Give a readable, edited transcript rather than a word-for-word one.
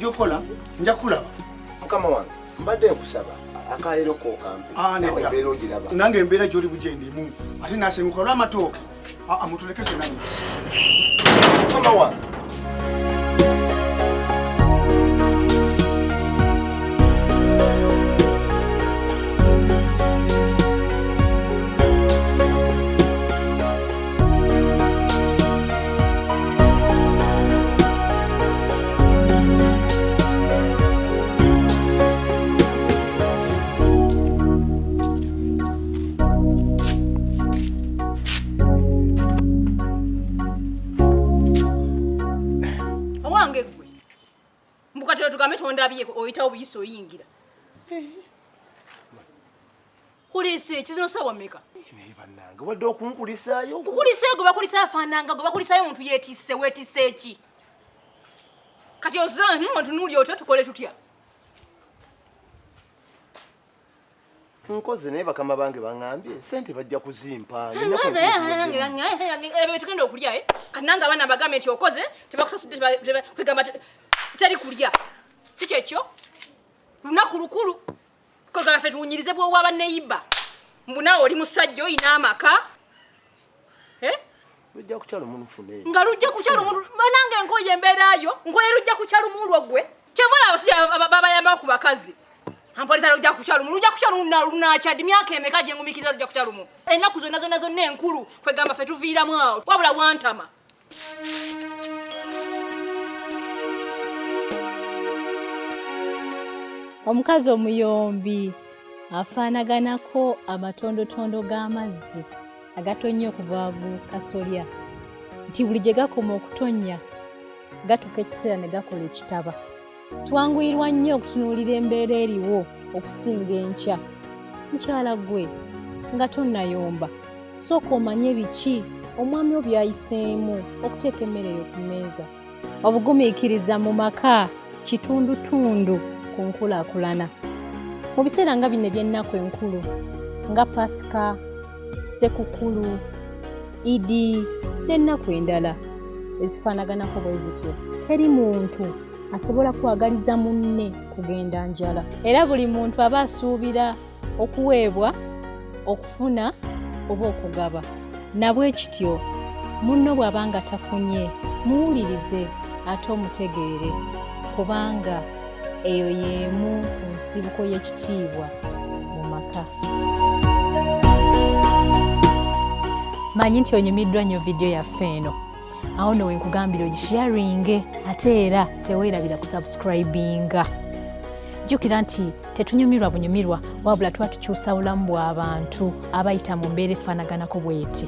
Tuliwaka njakulaba mukama wange mbadde nkusaba akalero ko kampe nawe ogiraba nange embeera gy'oli bujendimu ate nasenguka olw'amatooke mutulekese nange mukama wange Ndabiye oyita obuyiso yingira. Kulise kizino sawa meka. Ne bannanga wadde okunkulisaayo. Kukulisaayo go bakulisa afananga go bakulisaayo omuntu yetisse wetisse eki. Kati ozanyi omuntu nuli otya tukole tutya. Nkoze naye bakama bange bangambye sente bajja kuzimpa. Ebe tukenda okulya kananga abana bagambe nti okoze tebakusasudde kwegamba teri kulya. Sikyekyo lunaku lukulu koga ffe tunyirize bwo waba neiba mbuna oli musajja oyina amaka lujja kukyalo munufune nga lujja kukyalo mundu banange enkoye embeerayo nkoye lujja kukyalo mulwo gwe kyebala abasajja babayamba ku bakazi ampoliza lujja kukyalo lunakyaddi myaka emeka gye ngumikiza lujja kukyalo mu ennaku zonna zonna enkulu kwegamba ffe tuviiramu awo wabula wantama. Omukazi omuyombi afaanaganako amatondotondo g'amazzi agatonnya okuva mu kasolya nti buli gye gakoma okutonnya gatuuka ekiseera ne gakola ekitaba. Twanguyirwa nnyo okutunuulira embeera eriwo okusinga enkya. Mukyala gwe nga tonnayomba sooka omanye biki omwami wo byayiseemu okuteeka emmere eyo ku mmeeza. Obugumiikiriza mu maka kitundutundu ku nkulaakulana. Mu biseera nga bino eby'ennaku enkulu nga Pasika, Sekukulu, Idi n'ennaku endala ezifaanaganako bwe zityo, teri muntu asobola kwagaliza munne kugenda njala. Era buli muntu aba asuubira okuweebwa, okufuna oba okugaba. Nabwe kityo munno bw'abanga tafunye muwulirize ate omutegeere kubanga eyo y'emu ku nsibuko y'ekitiibwa mu maka. Manyi nti onyumiddwa nnyo vidiyo yaffe eno. Awo nno wenkugambira ogisharinge ate era teweerabira kusubscribinga. Jjukira nti tetunyumirwa bunyumirwa wabula tuba tukyusa bulamu bw'abantu abayita mu mbeera efaanaganako bw'eti.